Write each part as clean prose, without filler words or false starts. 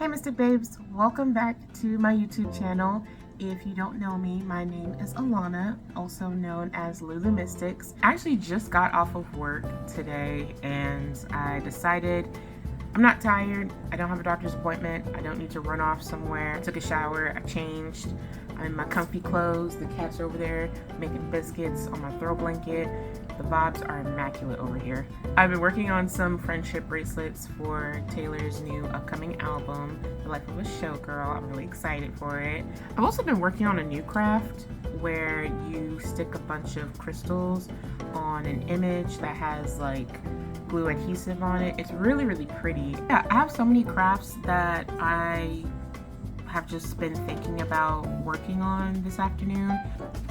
Mystic Babes, welcome back to my YouTube channel. If you don't know me, my name is Alana, also known as Lulu Mystics. I actually just got off of work today and I decided I'm not tired, I don't have a doctor's appointment, I don't need to run off somewhere. I took a shower, I changed, I'm in my comfy clothes, the cat's over there making biscuits on my throw blanket. The vibes are immaculate over here. I've been working on some friendship bracelets for Taylor's new upcoming album, The Life of a Showgirl. I'm really excited for it. I've also been working on a new craft where you stick a bunch of crystals on an image that has like glue adhesive on it. It's really, really pretty. Yeah, I have so many crafts that I have just been thinking about working on this afternoon.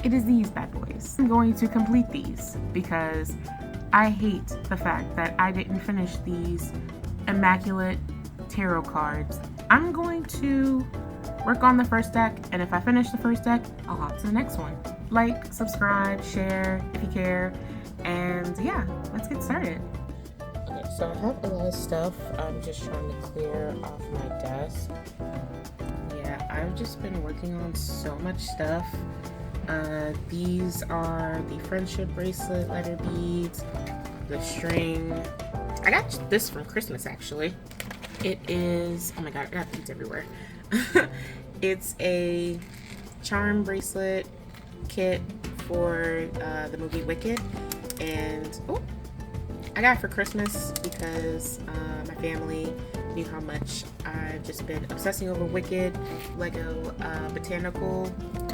It is these bad boys. I'm going to complete these because I hate the fact that I didn't finish these immaculate tarot cards. I'm going to work on the first deck, and if I finish the first deck, I'll hop to the next one. Like, subscribe, share if you care, and yeah, let's get started. Okay, so I have a lot of stuff I'm just trying to clear off my desk. Yeah, I've just been working on so much stuff. These are the friendship bracelet letter beads, the string. I got this from Christmas actually. It is, oh my god, I got beads everywhere. It's a charm bracelet kit for the movie Wicked, and I got it for Christmas because my family knew how much I've just been obsessing over Wicked Lego botanical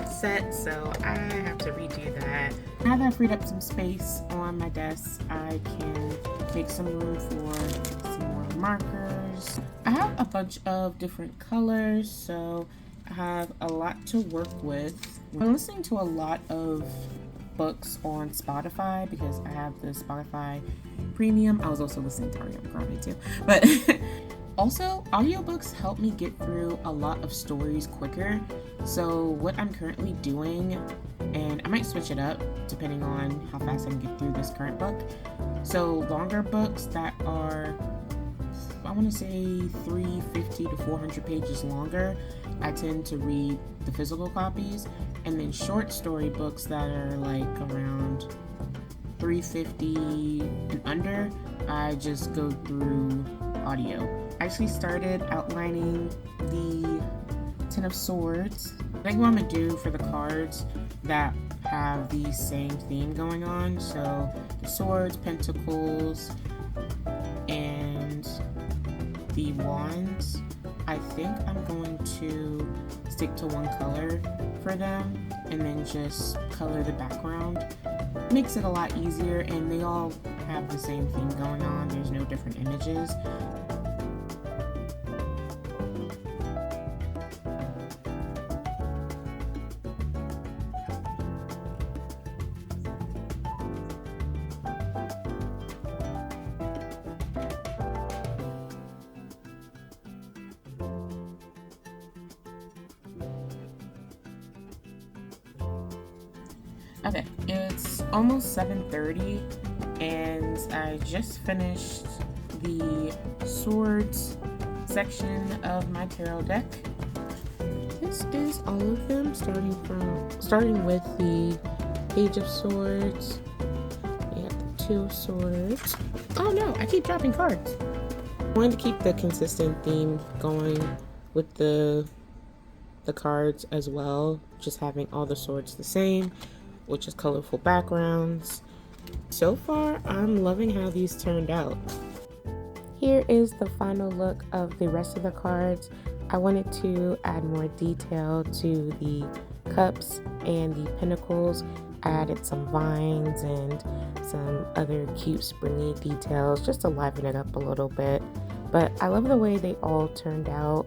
set, so I have to redo that. Now that I've freed up some space on my desk, I can make some room for some more markers. I have a bunch of different colors, so I have a lot to work with. I'm listening to a lot of books on Spotify because I have the Spotify Premium. I was also listening to Ariana Grande too, but also audiobooks help me get through a lot of stories quicker. So what I'm currently doing, and I might switch it up depending on how fast I can get through this current book. So longer books that are, I want to say 350 to 400 pages longer, I tend to read the physical copies, and then short story books that are like around 350 and under, I just go through audio. I actually started outlining the Ten of Swords. I think what I'm gonna do for the cards that have the same theme going on, so the swords, pentacles, and the wands, I think I'm going to stick to one color for them and then just color the background. Makes it a lot easier, and they all have the same thing going on. There's no different images. Okay, it's almost 7:30 and I just finished the swords section of my tarot deck. This is all of them, starting with the Page of Swords. We have the Two of Swords. Oh no, I keep dropping cards. I wanted to keep the consistent theme going with the cards as well, just having all the swords the same, which is colorful backgrounds. So far, I'm loving how these turned out. Here is the final look of the rest of the cards. I wanted to add more detail to the cups and the pinnacles. I added some vines and some other cute springy details just to liven it up a little bit. But I love the way they all turned out.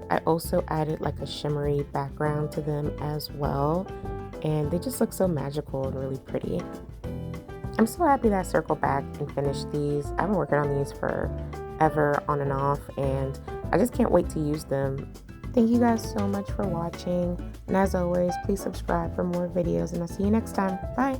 I also added like a shimmery background to them as well, and they just look so magical and really pretty. I'm so happy that I circled back and finished these. I've been working on these forever on and off, and I just can't wait to use them. Thank you guys so much for watching, and as always, please subscribe for more videos, and I'll see you next time. Bye!